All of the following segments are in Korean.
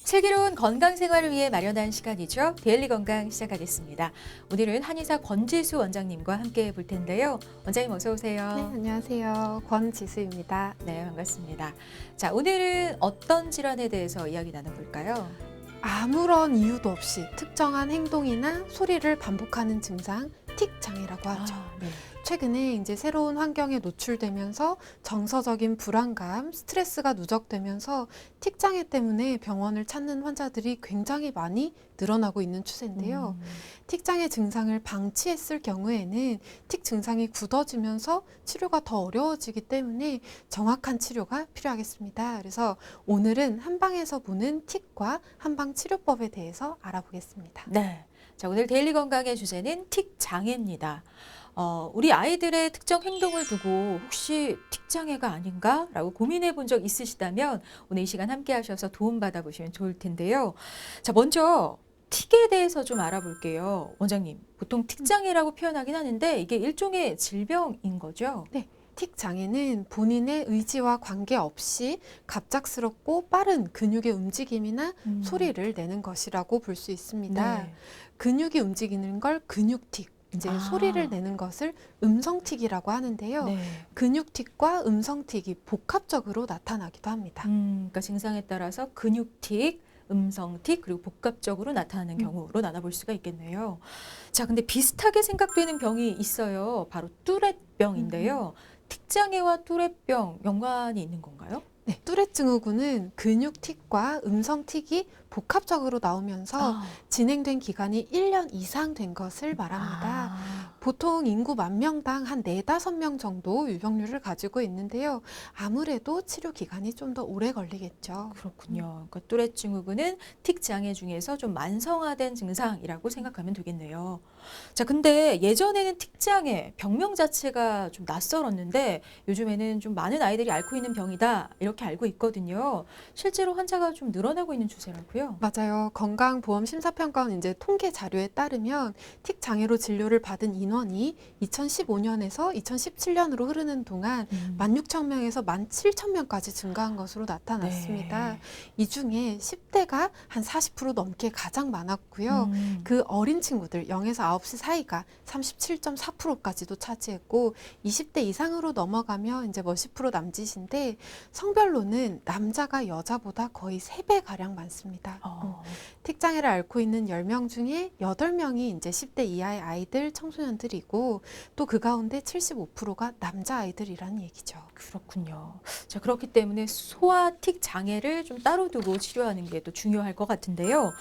슬기로운 건강 생활을 위해 마련한 시간이죠. 데일리 건강 시작하겠습니다. 오늘은 한의사 권지수 원장님과 함께 볼 텐데요. 원장님 어서 네, 오세요. 안녕하세요. 권지수입니다. 네, 반갑습니다. 자, 오늘은 어떤 질환에 대해서 이야기 나눠볼까요? 아무런 이유도 없이 특정한 행동이나 소리를 반복하는 증상, 틱 장애라고 하죠. 네. 최근에 이제 새로운 환경에 노출되면서 정서적인 불안감, 스트레스가 누적되면서 틱 장애 때문에 병원을 찾는 환자들이 굉장히 많이 늘어나고 있는 추세인데요. 틱 장애 증상을 방치했을 경우에는 틱 증상이 굳어지면서 치료가 더 어려워지기 때문에 정확한 치료가 필요하겠습니다. 그래서 오늘은 한방에서 보는 틱과 한방 치료법에 대해서 알아보겠습니다. 네. 자, 오늘 데일리 건강의 주제는 틱 장애입니다. 우리 아이들의 특정 행동을 두고 혹시 틱 장애가 아닌가? 라고 고민해 본 적 있으시다면 오늘 이 시간 함께 하셔서 도움 받아보시면 좋을 텐데요. 자, 먼저 틱에 대해서 좀 알아볼게요. 원장님, 보통 틱 장애라고 표현하긴 하는데 이게 일종의 질병인 거죠? 네, 틱 장애는 본인의 의지와 관계없이 갑작스럽고 빠른 근육의 움직임이나 소리를 내는 것이라고 볼 수 있습니다. 네. 근육이 움직이는 걸 근육틱, 이제 아. 소리를 내는 것을 음성틱이라고 하는데요. 네. 근육틱과 음성틱이 복합적으로 나타나기도 합니다. 그러니까 증상에 따라서 근육틱, 음성틱, 그리고 복합적으로 나타나는 경우로 나눠볼 수가 있겠네요. 자, 근데 비슷하게 생각되는 병이 있어요. 바로 뚜렛병인데요. 틱장애와 뚜렛병 연관이 있는 건가요? 네, 뚜렛 증후군은 근육틱과 음성틱이 복합적으로 나오면서 진행된 기간이 1년 이상 된 것을 말합니다. 아, 보통 인구 10,000명당 한 4, 5명 정도 유병률을 가지고 있는데요. 아무래도 치료 기간이 좀 더 오래 걸리겠죠. 그렇군요. 그러니까 뚜렛 증후군은 틱 장애 중에서 좀 만성화된 증상이라고 생각하면 되겠네요. 자, 근데 예전에는 틱 장애 병명 자체가 좀 낯설었는데 요즘에는 좀 많은 아이들이 앓고 있는 병이다 이렇게 알고 있거든요. 실제로 환자가 좀 늘어나고 있는 추세라고요. 맞아요. 건강보험심사평가원 이제 통계 자료에 따르면 틱 장애로 진료를 받은 인원이 2015년에서 2017년으로 흐르는 동안 16,000명에서 17,000명까지 증가한 것으로 나타났습니다. 네. 이 중에 10대가 한 40% 넘게 가장 많았고요. 음. 그 어린 친구들 0에서 9시 사이가 37.4%까지도 차지했고 20대 이상으로 넘어가면 이제 뭐 10% 남짓인데 성별로는 남자가 여자보다 거의 3배 가량 많습니다. 틱 장애를 앓고 있는 10명 중에 8명이 이제 10대 이하의 아이들, 청소년들이고 또 그 가운데 75%가 남자 아이들이라는 얘기죠. 그렇군요. 자, 그렇기 때문에 소아 틱 장애를 좀 따로 두고 치료하는 게 또 중요할 것 같은데요.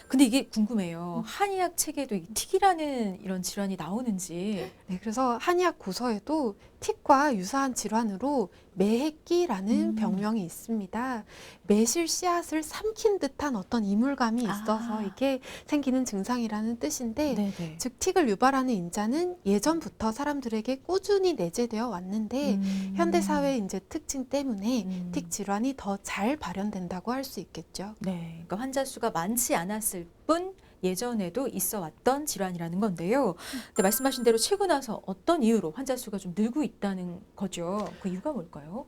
근데 이게 궁금해요. 한의학 책에도 이 틱이라는 이런 질환이 나오는지. 네, 그래서 한의학 고서에도 틱과 유사한 질환으로 매해끼라는 병명이 있습니다. 매실 씨앗을 삼킨 듯한 어떤 이물감이 있어서 이게 생기는 증상이라는 뜻인데 네네. 즉 틱을 유발하는 인자는 예전부터 사람들에게 꾸준히 내재되어 왔는데 현대 사회의 이제 특징 때문에 틱 질환이 더 잘 발현된다고 할 수 있겠죠. 네, 그러니까 환자 수가 많지 않았을 뿐 예전에도 있어 왔던 질환이라는 건데요. 근데 말씀하신 대로 최근 와서 어떤 이유로 환자 수가 좀 늘고 있다는 거죠. 그 이유가 뭘까요?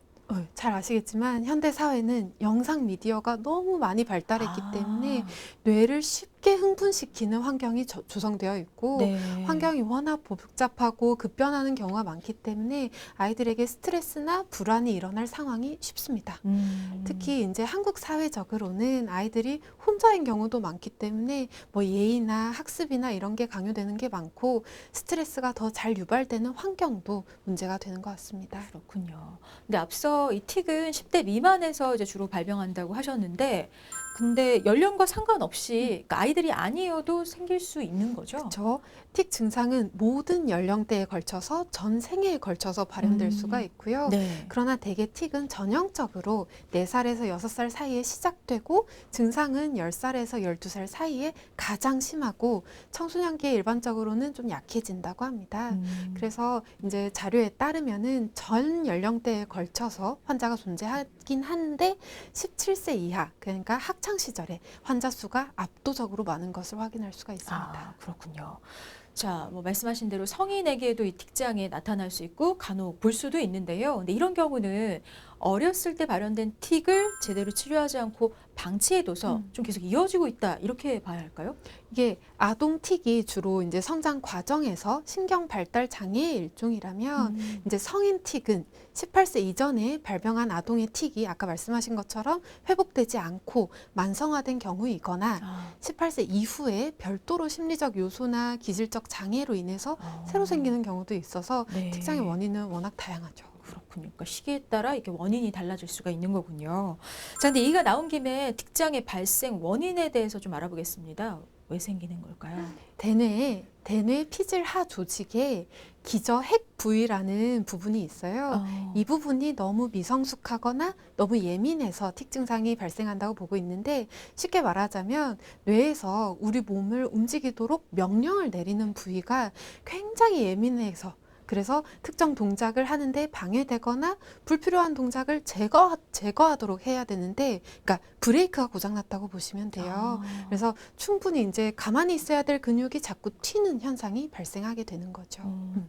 잘 아시겠지만 현대 사회는 영상 미디어가 너무 많이 발달했기 때문에 뇌를 쉽게 흥분시키는 환경이 조성되어 있고 네. 환경이 워낙 복잡하고 급변하는 경우가 많기 때문에 아이들에게 스트레스나 불안이 일어날 상황이 쉽습니다. 특히 이제 한국 사회적으로는 아이들이 혼자인 경우도 많기 때문에 뭐 예의나 학습이나 이런 게 강요되는 게 많고 스트레스가 더 잘 유발되는 환경도 문제가 되는 것 같습니다. 그렇군요. 근데 앞서 이 틱은 10대 미만에서 이제 주로 발병한다고 하셨는데, 근데 연령과 상관없이 그러니까 아이들이 아니어도 생길 수 있는 거죠? 그렇죠. 틱 증상은 모든 연령대에 걸쳐서 전 생애에 걸쳐서 발현될 수가 있고요. 네. 그러나 대개 틱은 전형적으로 4살에서 6살 사이에 시작되고 증상은 10살에서 12살 사이에 가장 심하고 청소년기에 일반적으로는 좀 약해진다고 합니다. 그래서 이제 자료에 따르면은 전 연령대에 걸쳐서 환자가 존재하긴 한데 17세 이하 그러니까 학창 시절에 환자 수가 압도적으로 많은 것을 확인할 수가 있습니다. 그렇군요. 자, 뭐 말씀하신 대로 성인에게도 이 틱장애 나타날 수 있고 간혹 볼 수도 있는데요. 근데 이런 경우는 어렸을 때 발현된 틱을 제대로 치료하지 않고 방치해둬서 좀 계속 이어지고 있다 이렇게 봐야 할까요? 이게 아동 틱이 주로 이제 성장 과정에서 신경 발달 장애의 일종이라면 이제 성인 틱은 18세 이전에 발병한 아동의 틱이 아까 말씀하신 것처럼 회복되지 않고 만성화된 경우이거나 18세 이후에 별도로 심리적 요소나 기질적 장애로 인해서 새로 생기는 경우도 있어서 네. 틱장의 원인은 워낙 다양하죠. 그렇군요. 그러니까 시기에 따라 이렇게 원인이 달라질 수가 있는 거군요. 자, 근데 얘기가 나온 김에 틱장의 발생 원인에 대해서 좀 알아보겠습니다. 왜 생기는 걸까요? 대뇌 피질하 조직에 기저핵 부위라는 부분이 있어요. 이 부분이 너무 미성숙하거나 너무 예민해서 틱 증상이 발생한다고 보고 있는데, 쉽게 말하자면 뇌에서 우리 몸을 움직이도록 명령을 내리는 부위가 굉장히 예민해서, 그래서 특정 동작을 하는데 방해되거나 불필요한 동작을 제거하도록 해야 되는데, 그러니까 브레이크가 고장났다고 보시면 돼요. 그래서 충분히 이제 가만히 있어야 될 근육이 자꾸 튀는 현상이 발생하게 되는 거죠. 그렇군요.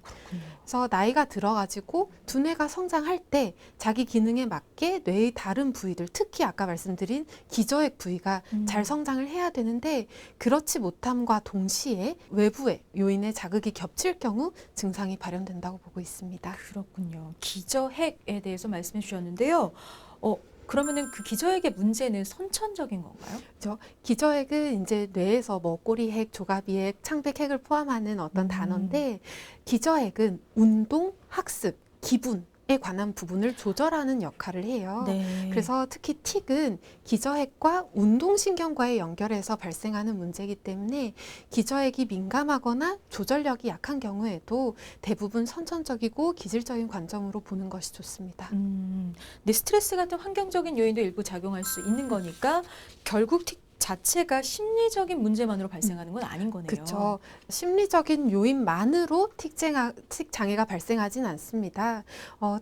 그래서 나이가 들어가지고 두뇌가 성장할 때 자기 기능에 맞게 뇌의 다른 부위들, 특히 아까 말씀드린 기저핵 부위가 잘 성장을 해야 되는데, 그렇지 못함과 동시에 외부의 요인의 자극이 겹칠 경우 증상이 발현된다고 보고 있습니다. 그렇군요. 기저핵에 대해서 말씀해 주셨는데요. 그러면은 그 기저핵의 문제는 선천적인 건가요? 기저핵은 이제 뇌에서 뭐 꼬리핵, 조가비핵, 창백핵을 포함하는 어떤 단어인데, 기저핵은 운동, 학습, 기분에 관한 부분을 조절하는 역할을 해요. 네. 그래서 특히 틱은 기저핵과 운동신경과의 연결해서 발생하는 문제이기 때문에 기저핵이 민감하거나 조절력이 약한 경우에도 대부분 선천적이고 기질적인 관점으로 보는 것이 좋습니다. 근데 스트레스 같은 환경적인 요인도 일부 작용할 수 있는 거니까 결국 틱 자체가 심리적인 문제만으로 발생하는 건 아닌 거네요. 그렇죠. 심리적인 요인만으로 틱 장애가 발생하진 않습니다.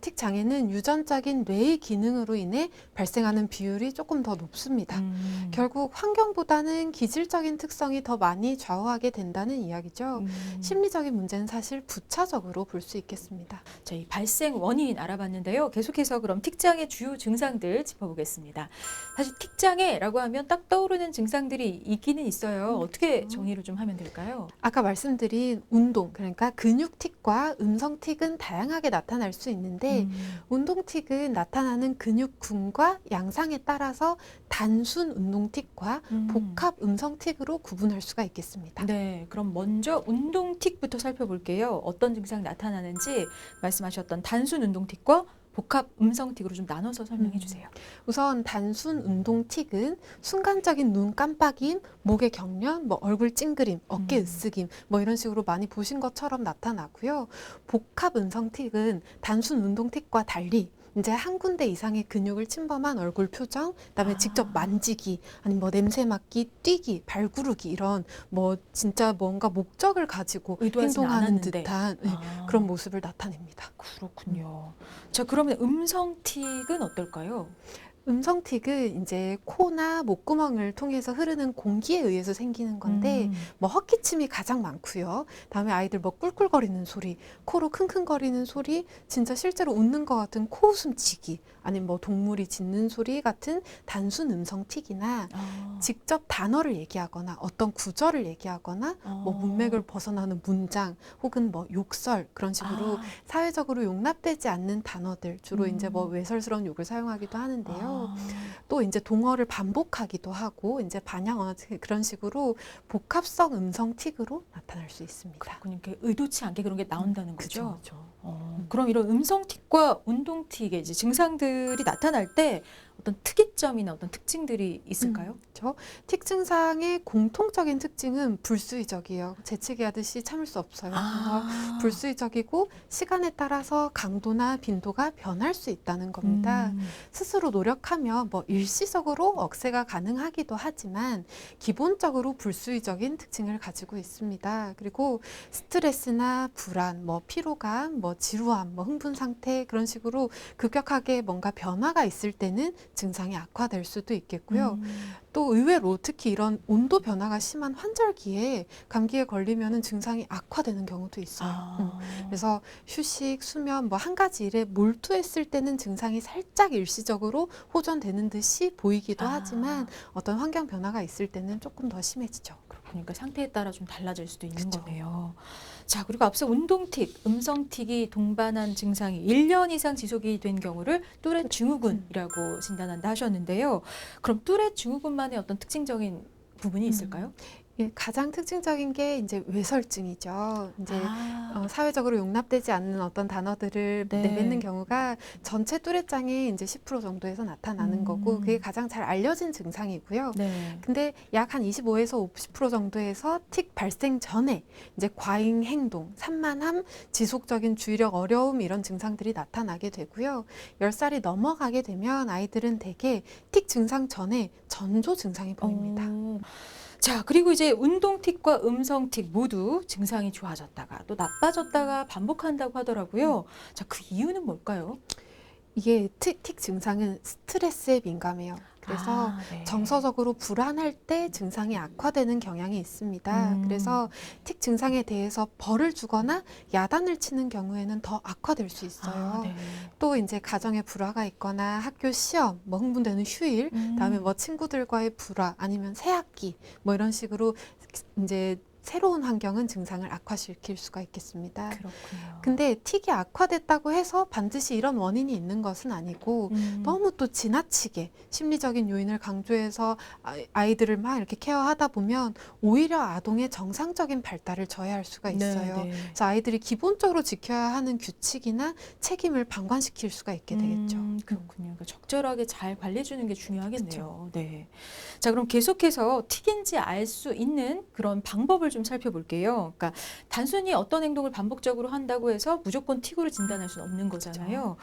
틱 장애는 유전적인 뇌의 기능으로 인해 발생하는 비율이 조금 더 높습니다. 결국 환경보다는 기질적인 특성이 더 많이 좌우하게 된다는 이야기죠. 심리적인 문제는 사실 부차적으로 볼 수 있겠습니다. 자, 이 발생 원인 알아봤는데요. 계속해서 그럼 틱장애 주요 증상들 짚어보겠습니다. 사실 틱장애라고 하면 딱 떠오르는 증상들이 있기는 있어요. 어떻게 정의를 좀 하면 될까요? 아까 말씀드린 운동, 그러니까 근육 틱과 음성 틱은 다양하게 나타날 수 있는데, 운동 틱은 나타나는 근육군과 양상에 따라서 단순 운동 틱과 복합 음성 틱으로 구분할 수가 있겠습니다. 네, 그럼 먼저 운동 틱부터 살펴볼게요. 어떤 증상이 나타나는지 말씀하셨던 단순 운동 틱과 복합 음성 틱으로 좀 나눠서 설명해 주세요. 우선 단순 운동 틱은 순간적인 눈 깜빡임, 목의 경련, 뭐 얼굴 찡그림, 어깨 으쓱임, 뭐 이런 식으로 많이 보신 것처럼 나타나고요. 복합 음성 틱은 단순 운동 틱과 달리 이제 한 군데 이상의 근육을 침범한 얼굴 표정, 그다음에 직접 만지기, 아니면 뭐 냄새 맡기, 뛰기, 발 구르기, 이런 뭐 진짜 뭔가 목적을 가지고 의도하지는 행동하는 않았는데. 듯한 그런 모습을 나타냅니다. 그렇군요. 자, 그러면 음성 틱은 어떨까요? 음성 틱은 이제 코나 목구멍을 통해서 흐르는 공기에 의해서 생기는 건데, 뭐 헛기침이 가장 많고요. 다음에 아이들 뭐 꿀꿀거리는 소리, 코로 킁킁거리는 소리, 진짜 실제로 웃는 것 같은 코웃음치기, 아니면 뭐 동물이 짖는 소리 같은 단순 음성 틱이나 직접 단어를 얘기하거나 어떤 구절을 얘기하거나 뭐 문맥을 벗어나는 문장 혹은 뭐 욕설, 그런 식으로 사회적으로 용납되지 않는 단어들, 주로 이제 뭐 외설스러운 욕을 사용하기도 하는데요. 또 이제 동어를 반복하기도 하고 이제 반향 언어, 그런 식으로 복합성 음성 틱으로 나타날 수 있습니다. 그렇군요. 의도치 않게 그런 게 나온다는 거죠. 그렇죠. 그럼 이런 음성 틱과 운동 틱의 이제 증상들이 나타날 때 어떤 특이점이나 어떤 특징들이 있을까요? 틱 증상의 공통적인 특징은 불수의적이에요. 재채기하듯이 참을 수 없어요. 그래서 불수의적이고 시간에 따라서 강도나 빈도가 변할 수 있다는 겁니다. 스스로 노력하면 뭐 일시적으로 억제가 가능하기도 하지만 기본적으로 불수의적인 특징을 가지고 있습니다. 그리고 스트레스나 불안, 뭐 피로감, 뭐 지루함, 뭐 흥분 상태, 그런 식으로 급격하게 뭔가 변화가 있을 때는 증상이 악화될 수도 있겠고요. 또 의외로 특히 이런 온도 변화가 심한 환절기에 감기에 걸리면은 증상이 악화되는 경우도 있어요. 그래서 휴식, 수면 뭐 한 가지 일에 몰두했을 때는 증상이 살짝 일시적으로 호전되는 듯이 보이기도 하지만 어떤 환경 변화가 있을 때는 조금 더 심해지죠. 그러니까 상태에 따라 좀 달라질 수도 있는 그쵸. 거네요. 자, 그리고 앞서 운동틱, 음성틱이 동반한 증상이 1년 이상 지속이 된 경우를 뚜렛 증후군이라고 진단한다 하셨는데요. 그럼 뚜렛 증후군만의 어떤 특징적인 부분이 있을까요? 예, 가장 특징적인 게 이제 외설증이죠. 이제 아, 사회적으로 용납되지 않는 어떤 단어들을 네. 내뱉는 경우가 전체 뚜렛장의 이제 10% 정도에서 나타나는 거고 그게 가장 잘 알려진 증상이고요. 네. 근데 약 한 25에서 50% 정도에서 틱 발생 전에 이제 과잉 행동, 산만함, 지속적인 주의력 어려움 이런 증상들이 나타나게 되고요. 10살이 넘어가게 되면 아이들은 대개 틱 증상 전에 전조 증상이 보입니다. 자, 그리고 이제 운동틱과 음성틱 모두 증상이 좋아졌다가 또 나빠졌다가 반복한다고 하더라고요. 자, 그 이유는 뭘까요? 이게 틱 증상은 스트레스에 민감해요. 그래서 네. 정서적으로 불안할 때 증상이 악화되는 경향이 있습니다. 그래서 틱 증상에 대해서 벌을 주거나 야단을 치는 경우에는 더 악화될 수 있어요. 네. 또 이제 가정에 불화가 있거나 학교 시험, 뭐 흥분되는 휴일, 그다음에 뭐 친구들과의 불화, 아니면 새 학기, 뭐 이런 식으로 이제 새로운 환경은 증상을 악화시킬 수가 있겠습니다. 그렇군요. 근데 틱이 악화됐다고 해서 반드시 이런 원인이 있는 것은 아니고 너무 또 지나치게 심리적인 요인을 강조해서 아이들을 막 이렇게 케어하다 보면 오히려 아동의 정상적인 발달을 저해할 수가 있어요. 네. 그래서 아이들이 기본적으로 지켜야 하는 규칙이나 책임을 방관시킬 수가 있게 되겠죠. 그렇군요. 그러니까 적절하게 잘 관리해 주는 게 중요하겠네요. 네. 자, 그럼 계속해서 틱인지 알 수 있는 그런 방법을 좀 살펴볼게요. 그러니까 단순히 어떤 행동을 반복적으로 한다고 해서 무조건 틱으로 진단할 수는 없는 거잖아요.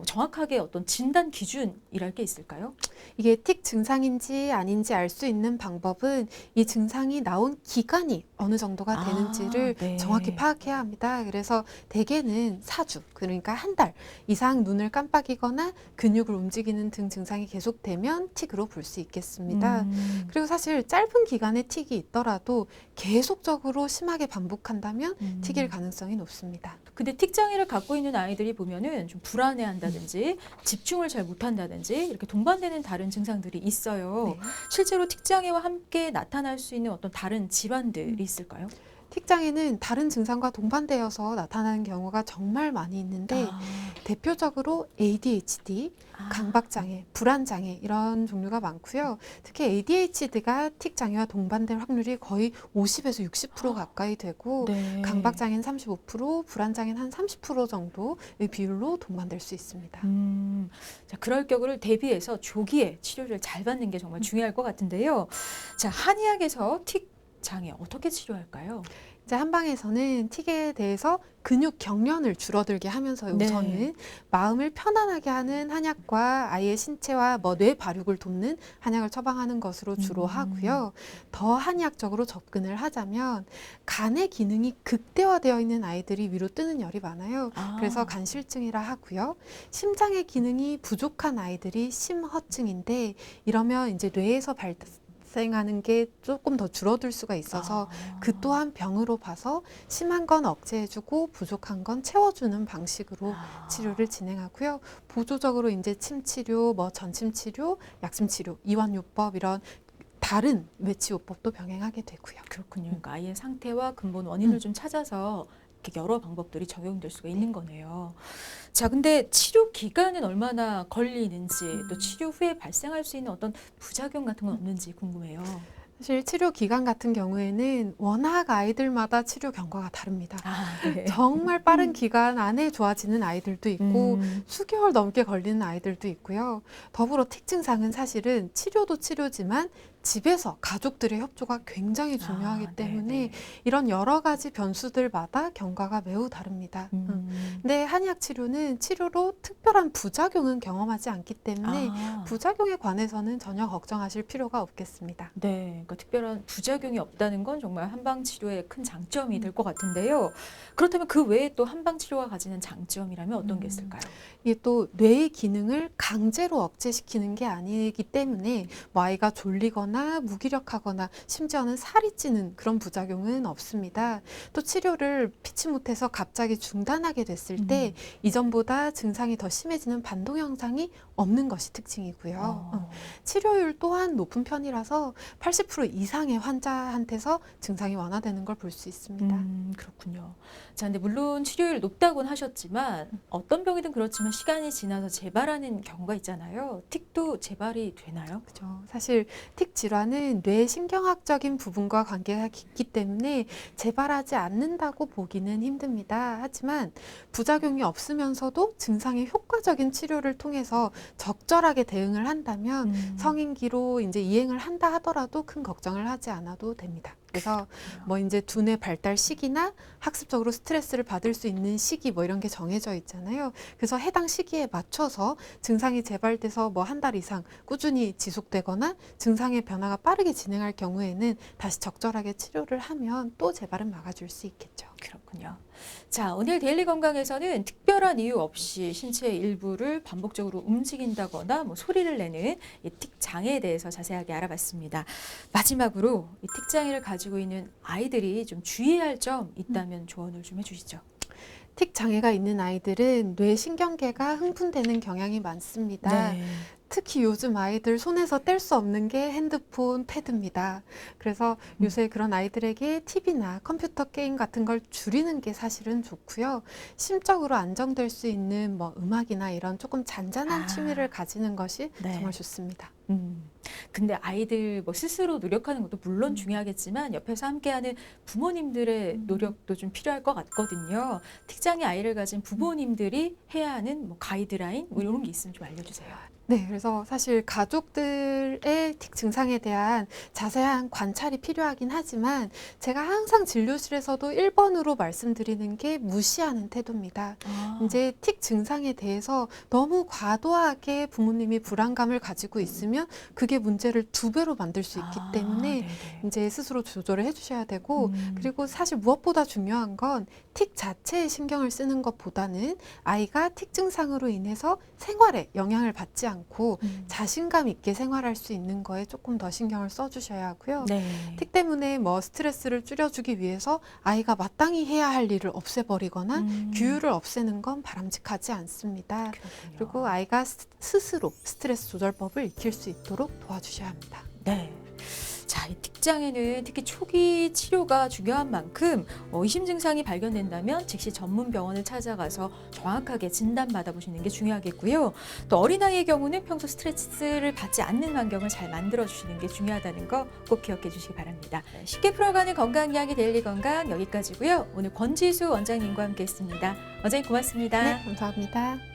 정확하게 어떤 진단 기준이랄 게 있을까요? 이게 틱 증상인지 아닌지 알 수 있는 방법은 이 증상이 나온 기간이 어느 정도가 되는지를 네. 정확히 파악해야 합니다. 그래서 대개는 4주, 그러니까 한 달 이상 눈을 깜빡이거나 근육을 움직이는 등 증상이 계속되면 틱으로 볼 수 있겠습니다. 그리고 사실 짧은 기간에 틱이 있더라도 계속적으로 심하게 반복한다면 틱일 가능성이 높습니다. 근데 틱 장애를 갖고 있는 아이들이 보면은 좀 불안해한다든지 집중을 잘 못한다든지 이렇게 동반되는 다른 증상들이 있어요. 네. 실제로 틱 장애와 함께 나타날 수 있는 어떤 다른 질환들이 있을까요? 틱 장애는 다른 증상과 동반되어서 나타나는 경우가 정말 많이 있는데 대표적으로 ADHD, 강박장애, 불안장애 이런 종류가 많고요. 특히 ADHD가 틱 장애와 동반될 확률이 거의 50에서 60% 가까이 되고 네. 강박장애는 35%, 불안장애는 한 30% 정도의 비율로 동반될 수 있습니다. 자, 그럴 경우를 대비해서 조기에 치료를 잘 받는 게 정말 중요할 것 같은데요. 자, 한의학에서 틱 장애 어떻게 치료할까요? 이제 한방에서는 틱에 대해서 근육 경련을 줄어들게 하면서 네. 우선은 마음을 편안하게 하는 한약과 아이의 신체와 뭐 뇌 발육을 돕는 한약을 처방하는 것으로 주로 하고요. 더 한의학적으로 접근을 하자면 간의 기능이 극대화되어 있는 아이들이 위로 뜨는 열이 많아요. 그래서 간실증이라 하고요. 심장의 기능이 부족한 아이들이 심허증인데 이러면 이제 뇌에서 발생하는 게 조금 더 줄어들 수가 있어서 그 또한 병으로 봐서 심한 건 억제해주고 부족한 건 채워주는 방식으로 치료를 진행하고요. 보조적으로 이제 침치료, 뭐 전침치료, 약침치료, 이완요법 이런 다른 외치요법도 병행하게 되고요. 그렇군요. 그러니까 아이의 상태와 근본 원인을 좀 찾아서 이렇게 여러 방법들이 적용될 수가 있는 거네요. 자, 근데 치료 기간은 얼마나 걸리는지 또 치료 후에 발생할 수 있는 어떤 부작용 같은 건 없는지 궁금해요. 사실 치료 기간 같은 경우에는 워낙 아이들마다 치료 경과가 다릅니다. 네. 정말 빠른 기간 안에 좋아지는 아이들도 있고 수개월 넘게 걸리는 아이들도 있고요. 더불어 틱 증상은 사실은 치료도 치료지만 집에서 가족들의 협조가 굉장히 중요하기 때문에 이런 여러 가지 변수들마다 경과가 매우 다릅니다. 근데 한의학 치료는 치료로 특별한 부작용은 경험하지 않기 때문에 부작용에 관해서는 전혀 걱정하실 필요가 없겠습니다. 네. 그러니까 특별한 부작용이 없다는 건 정말 한방 치료의 큰 장점이 될 것 같은데요. 그렇다면 그 외에 또 한방 치료가 가지는 장점이라면 어떤 게 있을까요? 이게 또 뇌의 기능을 강제로 억제시키는 게 아니기 때문에 뭐 아이가 졸리거나 무기력하거나 심지어는 살이 찌는 그런 부작용은 없습니다. 또 치료를 피치 못해서 갑자기 중단하게 됐을 때 이전보다 증상이 더 심해지는 반동 현상이 없는 것이 특징이고요. 치료율 또한 높은 편이라서 80% 이상의 환자한테서 증상이 완화되는 걸 볼 수 있습니다. 그렇군요. 자, 근데 물론 치료율 높다고는 하셨지만 어떤 병이든 그렇지만 시간이 지나서 재발하는 경우가 있잖아요. 틱도 재발이 되나요? 그렇죠. 사실 틱 질환은 뇌 신경학적인 부분과 관계가 깊기 때문에 재발하지 않는다고 보기는 힘듭니다. 하지만 부작용이 없으면서도 증상의 효과적인 치료를 통해서 적절하게 대응을 한다면 성인기로 이제 이행을 한다 하더라도 큰 걱정을 하지 않아도 됩니다. 그래서 뭐 이제 두뇌 발달 시기나 학습적으로 스트레스를 받을 수 있는 시기 뭐 이런 게 정해져 있잖아요. 그래서 해당 시기에 맞춰서 증상이 재발돼서 뭐 한 달 이상 꾸준히 지속되거나 증상의 변화가 빠르게 진행할 경우에는 다시 적절하게 치료를 하면 또 재발은 막아줄 수 있겠죠. 그렇군요. 자, 오늘 데일리 건강에서는 특별한 이유 없이 신체의 일부를 반복적으로 움직인다거나 뭐 소리를 내는 이 틱 장애에 대해서 자세하게 알아봤습니다. 마지막으로 이 틱 장애를 가지고 있는 아이들이 좀 주의해야 할 점 있다면 조언을 좀 해주시죠. 틱 장애가 있는 아이들은 뇌 신경계가 흥분되는 경향이 많습니다. 네. 특히 요즘 아이들 손에서 뗄 수 없는 게 핸드폰, 패드입니다. 그래서 요새 그런 아이들에게 TV나 컴퓨터 게임 같은 걸 줄이는 게 사실은 좋고요. 심적으로 안정될 수 있는 뭐 음악이나 이런 조금 잔잔한 취미를 가지는 것이 네. 정말 좋습니다. 근데 아이들 뭐 스스로 노력하는 것도 물론 중요하겠지만 옆에서 함께하는 부모님들의 노력도 좀 필요할 것 같거든요. 틱장애 아이를 가진 부모님들이 해야 하는 뭐 가이드라인 뭐 이런 게 있으면 좀 알려주세요. 네, 그래서 사실 가족들의 틱 증상에 대한 자세한 관찰이 필요하긴 하지만 제가 항상 진료실에서도 1번으로 말씀드리는 게 무시하는 태도입니다. 이제 틱 증상에 대해서 너무 과도하게 부모님이 불안감을 가지고 있으면 그게 문제를 2배로 만들 수 있기 때문에 네네. 이제 스스로 조절을 해주셔야 되고 그리고 사실 무엇보다 중요한 건 틱 자체에 신경을 쓰는 것보다는 아이가 틱 증상으로 인해서 생활에 영향을 받지 않고 자신감 있게 생활할 수 있는 거에 조금 더 신경을 써주셔야 하고요. 네. 틱 때문에 뭐 스트레스를 줄여주기 위해서 아이가 마땅히 해야 할 일을 없애버리거나 규율을 없애는 건 바람직하지 않습니다. 그렇군요. 그리고 아이가 스스로 스트레스 조절법을 익힐 수 있도록 도와주셔야 합니다. 네. 자, 이 틱장애는 특히 초기 치료가 중요한 만큼 의심 증상이 발견된다면 즉시 전문 병원을 찾아가서 정확하게 진단받아 보시는 게 중요하겠고요. 또 어린아이의 경우는 평소 스트레스를 받지 않는 환경을 잘 만들어 주시는 게 중요하다는 거 꼭 기억해 주시기 바랍니다. 쉽게 풀어가는 건강 이야기 데일리 건강 여기까지고요. 오늘 권지수 원장님과 함께했습니다. 원장님 고맙습니다. 네, 감사합니다.